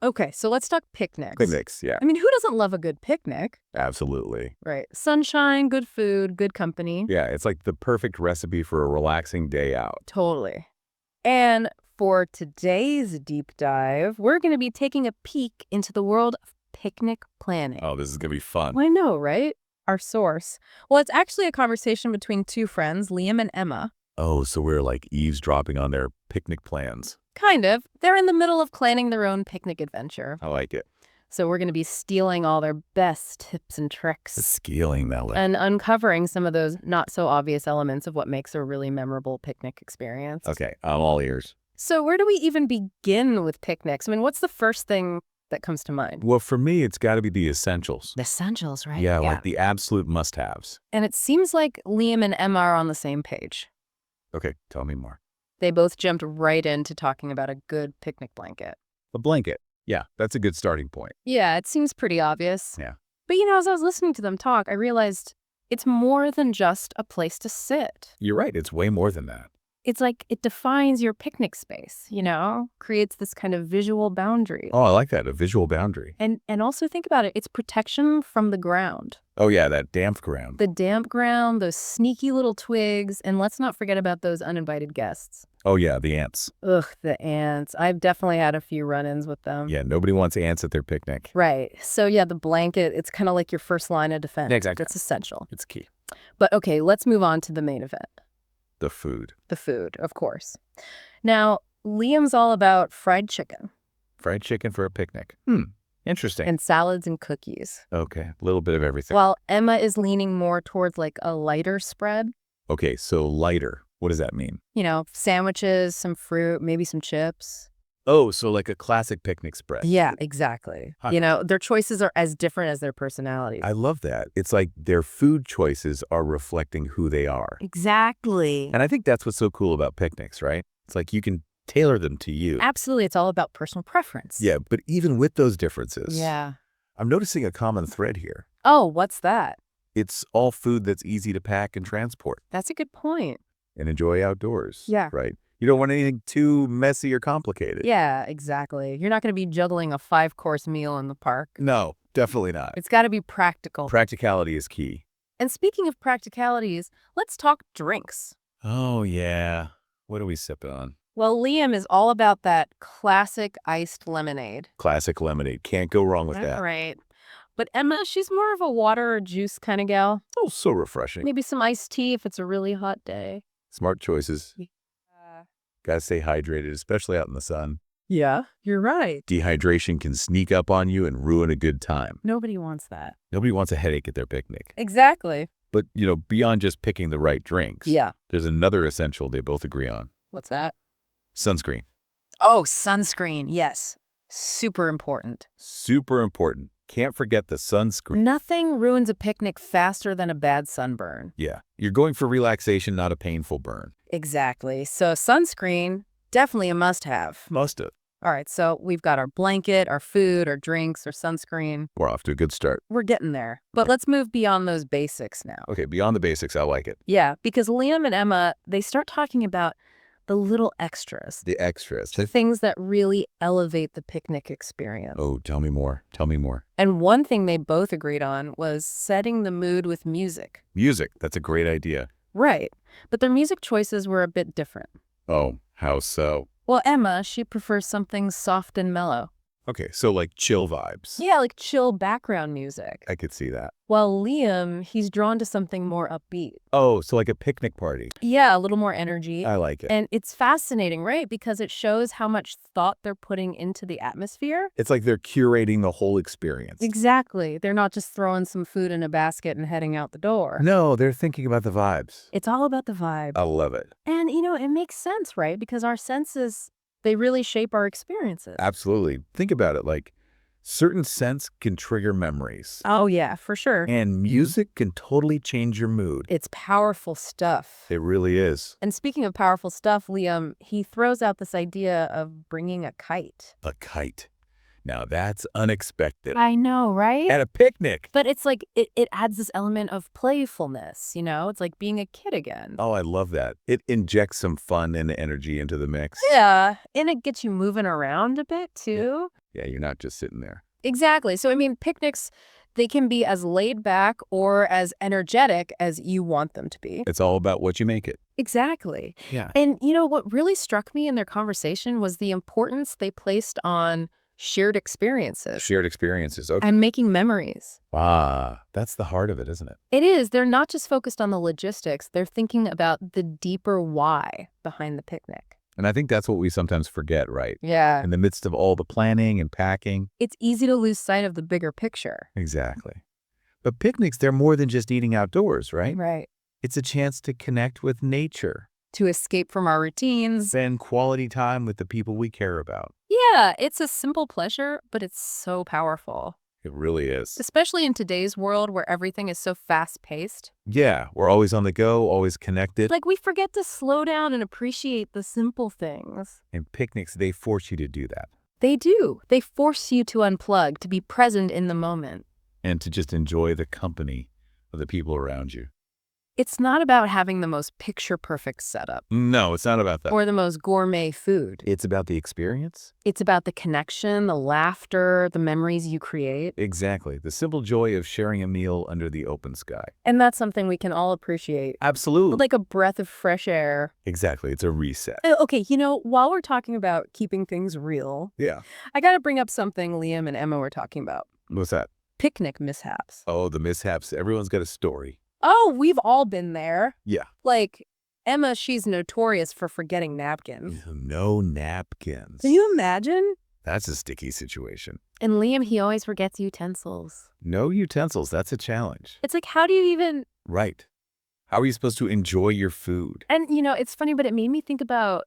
Okay, so let's talk picnics. Picnics, yeah. I mean, who doesn't love a good picnic? Absolutely. Right. Sunshine, good food, good company. Yeah, it's like the perfect recipe for a relaxing day out. Totally. And for today's deep dive, we're going to be taking a peek into the world of picnic planning. Oh, this is going to be fun. Well, I know, right? Our source. Well, it's actually a conversation between two friends, Liam and Emma. Oh, so we're like eavesdropping on their picnic plans. Kind of. They're in the middle of planning their own picnic adventure. I like it. So we're going to be stealing all their best tips and tricks. Scaling that. And uncovering some of those not so obvious elements of what makes a really memorable picnic experience. Okay, I'm all ears. So where do we even begin with picnics? I mean, what's the first thing that comes to mind? Well, for me, it's got to be the essentials. The essentials, right? Yeah, like the absolute must-haves. And it seems like Liam and Emma are on the same page. Okay, tell me more. They both jumped right into talking about a good picnic blanket. A blanket. Yeah, that's a good starting point. Yeah, it seems pretty obvious. Yeah. But as I was listening to them talk, I realized it's more than just a place to sit. You're right. It's way more than that. It's like it defines your picnic space, creates this kind of visual boundary. Oh, I like that. A visual boundary. And also think about it. It's protection from the ground. Oh, yeah, that damp ground. The damp ground, those sneaky little twigs, and let's not forget about those uninvited guests. Oh, yeah, the ants. Ugh, the ants. I've definitely had a few run-ins with them. Yeah, nobody wants ants at their picnic. Right. So, yeah, the blanket, it's kind of like your first line of defense. Exactly. It's essential. It's key. But, okay, let's move on to the main event. The food. The food, of course. Now, Liam's all about fried chicken. Fried chicken for a picnic. Interesting. And salads and cookies. Okay, a little bit of everything. While Emma is leaning more towards like a lighter spread. Okay, so lighter. What does that mean? Sandwiches, some fruit, maybe some chips. Oh, so like a classic picnic spread. Yeah, exactly. Huh. Their choices are as different as their personalities. I love that. It's like their food choices are reflecting who they are. Exactly. And I think that's what's so cool about picnics, right? It's like you can tailor them to you. Absolutely. It's all about personal preference. Yeah, but even with those differences, Yeah. I'm noticing a common thread here. Oh, what's that? It's all food that's easy to pack and transport That's a good point. and enjoy outdoors. Yeah. Right? You don't want anything too messy or complicated. Yeah, exactly. You're not going to be juggling a 5-course meal in the park. No, definitely not. It's got to be practical. Practicality is key. And speaking of practicalities, let's talk drinks. Oh, yeah. What are we sipping on? Well, Liam is all about that classic iced lemonade. Classic lemonade. Can't go wrong with that. Right. But Emma, she's more of a water or juice kind of gal. Oh, so refreshing. Maybe some iced tea if it's a really hot day. Smart choices. Gotta stay hydrated, especially out in the sun. Yeah, you're right. Dehydration can sneak up on you and ruin a good time. Nobody wants that. Nobody wants a headache at their picnic. Exactly. But, beyond just picking the right drinks, Yeah. there's another essential they both agree on. What's that? Sunscreen. Oh, sunscreen. Yes. Super important. Super important. Can't forget the sunscreen. Nothing ruins a picnic faster than a bad sunburn. Yeah. You're going for relaxation, not a painful burn. Exactly. So sunscreen, definitely a must-have. Must have. All right, so we've got our blanket, our food, our drinks, our sunscreen. We're off to a good start. We're getting there. But let's move beyond those basics now. Okay, beyond the basics, I like it. Yeah, because Liam and Emma, they start talking about the little extras. The extras. Things that really elevate the picnic experience. Oh, tell me more. Tell me more. And one thing they both agreed on was setting the mood with music. Music. That's a great idea. Right. But their music choices were a bit different. Oh, how so? Well, Emma, she prefers something soft and mellow. Okay, so like chill vibes. Yeah, like chill background music. I could see that. While Liam, he's drawn to something more upbeat. Oh, so like a picnic party. Yeah, a little more energy. I like it. And it's fascinating, right? Because it shows how much thought they're putting into the atmosphere. It's like they're curating the whole experience. Exactly. They're not just throwing some food in a basket and heading out the door. No, they're thinking about the vibes. It's all about the vibe. I love it. And, it makes sense, right? Because our senses, they really shape our experiences. Absolutely. Think about it. Like certain scents can trigger memories. Oh, yeah, for sure. And music can totally change your mood. It's powerful stuff. It really is. And speaking of powerful stuff, Liam, he throws out this idea of bringing a kite. A kite. Now that's unexpected. I know, right? At a picnic. But it's like it adds this element of playfulness, It's like being a kid again. Oh, I love that. It injects some fun and energy into the mix. Yeah, and it gets you moving around a bit, too. Yeah, you're not just sitting there. Exactly. So, I mean, picnics, they can be as laid back or as energetic as you want them to be. It's all about what you make it. Exactly. Yeah. And, you know, what really struck me in their conversation was the importance they placed on shared experiences Shared experiences. Okay. and making memories. That's the heart of it, isn't it? It is. They're not just focused on the logistics. They're thinking about the deeper why behind the picnic. And I think that's what we sometimes forget, right? Yeah. In the midst of all the planning and packing. It's easy to lose sight of the bigger picture. Exactly. But picnics, they're more than just eating outdoors, right? Right. It's a chance to connect with nature, To escape from our routines. spend quality time with the people we care about. Yeah, it's a simple pleasure, but it's so powerful. It really is. Especially in today's world where everything is so fast-paced. Yeah, we're always on the go, always connected. Like, we forget to slow down and appreciate the simple things. And picnics, they force you to do that They do. They force you to unplug, to be present in the moment. and to just enjoy the company of the people around you. It's not about having the most picture-perfect setup No, it's not about that. or the most gourmet food. It's about the experience. It's about the connection, the laughter, the memories you create. Exactly. The simple joy of sharing a meal under the open sky. And that's something we can all appreciate. Absolutely. Like a breath of fresh air. Exactly. It's a reset. Okay, you know, while we're talking about keeping things real, Yeah. I got to bring up something Liam and Emma were talking about. What's that? Picnic mishaps. Oh, the mishaps. Everyone's got a story. Oh, we've all been there. Yeah. Like, Emma, she's notorious for forgetting napkins. No napkins. Can you imagine? That's a sticky situation. And Liam, he always forgets utensils. No utensils. That's a challenge. It's like, how do you even... Right. How are you supposed to enjoy your food? And, you know, it's funny, but it made me think about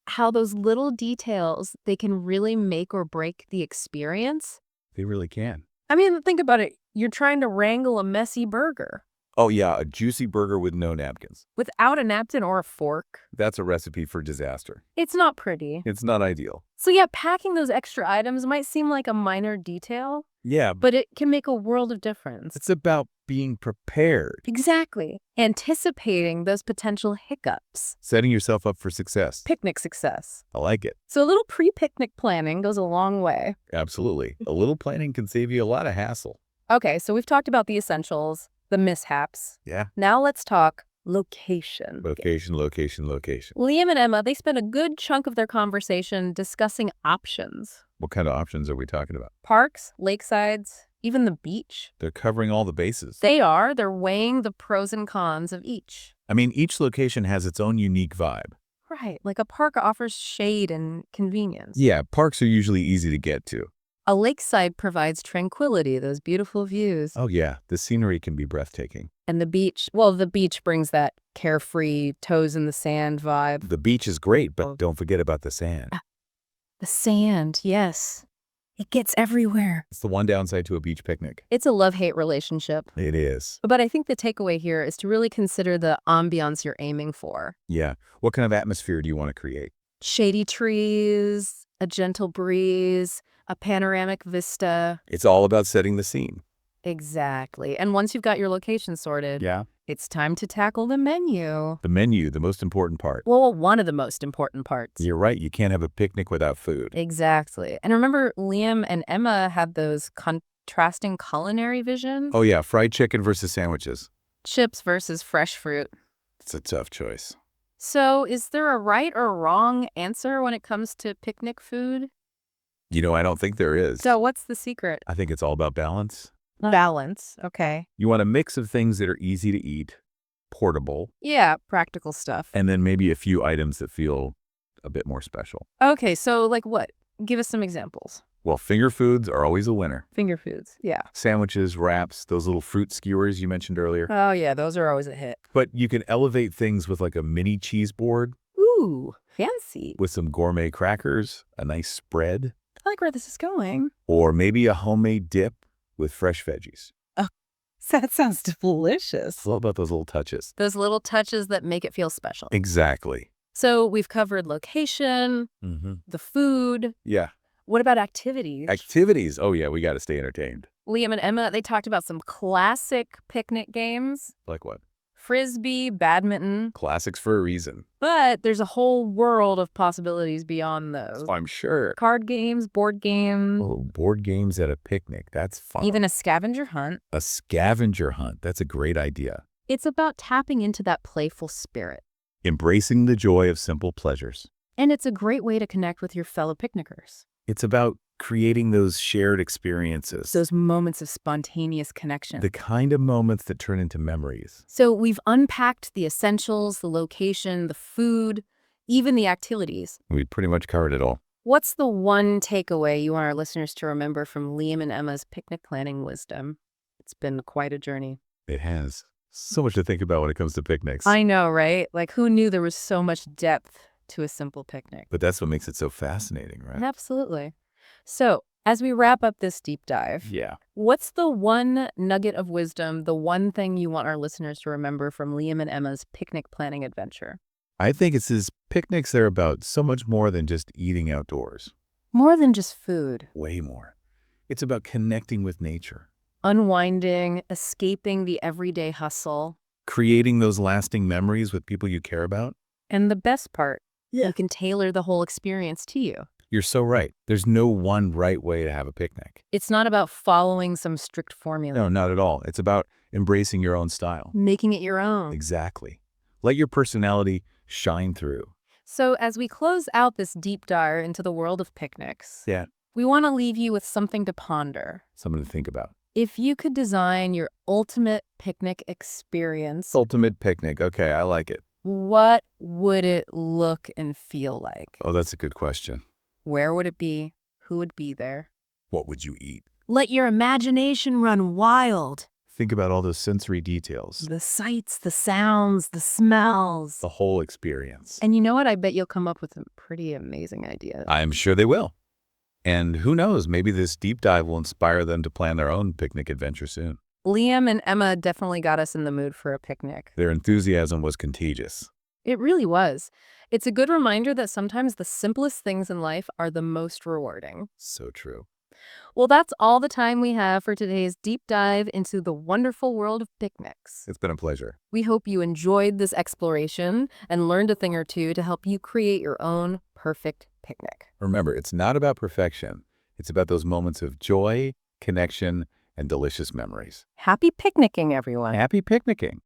how those little details, they can really make or break the experience. They really can. I mean, think about it. You're trying to wrangle a messy burger Oh, yeah. A juicy burger with no napkins. without a napkin or a fork. That's a recipe for disaster. It's not pretty. It's not ideal. So yeah, packing those extra items might seem like a minor detail, Yeah, but it can make a world of difference. it's about being prepared, Exactly. Anticipating those potential hiccups. setting yourself up for success. Picnic success. I like it. So a little pre-picnic planning goes a long way. Absolutely. A little planning can save you a lot of hassle. Okay, so we've talked about the essentials, the mishaps. Yeah. Now let's talk location. Location, location, location. Liam and Emma, they spent a good chunk of their conversation discussing options. What kind of options are we talking about? Parks, lakesides, even the beach. They're covering all the bases. They're weighing the pros and cons of each. I mean, each location has its own unique vibe. Right, like a park offers shade and convenience. Yeah, parks are usually easy to get to. A lakeside provides tranquility, those beautiful views. Oh, yeah, the scenery can be breathtaking. And the beach, well, the beach brings that carefree, toes in the sand vibe. The beach is great, but don't forget about the sand. The sand, yes. It gets everywhere. It's the one downside to a beach picnic. It's a love-hate relationship. It is. But I think the takeaway here is to really consider the ambiance you're aiming for. Yeah. What kind of atmosphere do you want to create? Shady trees, a gentle breeze, a panoramic vista. It's all about setting the scene. Exactly. And once you've got your location sorted, Yeah. it's time to tackle the menu. The menu, the most important part. Well, one of the most important parts. You're right. You can't have a picnic without food. Exactly. And remember, Liam and Emma had those contrasting culinary visions? Oh, yeah. Fried chicken versus sandwiches. Chips versus fresh fruit. It's a tough choice. So is there a right or wrong answer when it comes to picnic food? You know, I don't think there is. So what's the secret? I think it's all about balance. Balance. Okay. You want a mix of things that are easy to eat, portable, Yeah, practical stuff. and then maybe a few items that feel a bit more special. Okay, so like what? Give us some examples. Well, finger foods are always a winner. Finger foods. Yeah. Sandwiches, wraps, those little fruit skewers you mentioned earlier. Oh, yeah, those are always a hit. But you can elevate things with like a mini cheese board Ooh, fancy. with some gourmet crackers, a nice spread, I like where this is going. or maybe a homemade dip with fresh veggies. That sounds delicious. It's all about those little touches. Those little touches that make it feel special. Exactly. So we've covered location, the food. Yeah. What about activities? Activities. Oh, yeah, we got to stay entertained. Liam and Emma, they talked about some classic picnic games. Like what? Frisbee, badminton, Classics for a reason. but there's a whole world of possibilities beyond those. I'm sure. Card games, board games, Oh, board games at a picnic. That's fun. even a scavenger hunt. A scavenger hunt. That's a great idea. It's about tapping into that playful spirit. Embracing the joy of simple pleasures. And it's a great way to connect with your fellow picnickers. It's about creating those shared experiences. Those moments of spontaneous connection. The kind of moments that turn into memories. So we've unpacked the essentials, the location, the food, even the activities. We pretty much covered it all. What's the one takeaway you want our listeners to remember from Liam and Emma's picnic planning wisdom? It's been quite a journey. It has. So much to think about when it comes to picnics. I know, right? Like, who knew there was so much depth to a simple picnic? But that's what makes it so fascinating, right? Absolutely. So, as we wrap up this deep dive, Yeah. what's the one nugget of wisdom, the one thing you want our listeners to remember from Liam and Emma's picnic planning adventure? I think it's these picnics are about so much more than just eating outdoors. More than just food. Way more. It's about connecting with nature. Unwinding, escaping the everyday hustle. Creating those lasting memories with people you care about. And the best part, you can tailor the whole experience to you. You're so right. There's no one right way to have a picnic. It's not about following some strict formula. No, not at all. It's about embracing your own style. Making it your own. Exactly. Let your personality shine through. So as we close out this deep dive into the world of picnics, Yeah. we want to leave you with something to ponder. Something to think about. If you could design your ultimate picnic experience, Ultimate picnic. Okay, I like it. what would it look and feel like? Oh, that's a good question. Where would it be? Who would be there? What would you eat? Let your imagination run wild. Think about all those sensory details. The sights, the sounds, the smells. The whole experience. And you know what? I bet you'll come up with some pretty amazing ideas. I'm sure they will. And who knows, maybe this deep dive will inspire them to plan their own picnic adventure soon. Liam and Emma definitely got us in the mood for a picnic. Their enthusiasm was contagious. It really was. It's a good reminder that sometimes the simplest things in life are the most rewarding. So true. Well, that's all the time we have for today's deep dive into the wonderful world of picnics. It's been a pleasure. We hope you enjoyed this exploration and learned a thing or two to help you create your own perfect picnic. Remember, it's not about perfection. It's about those moments of joy, connection, and delicious memories. Happy picnicking, everyone. Happy picnicking.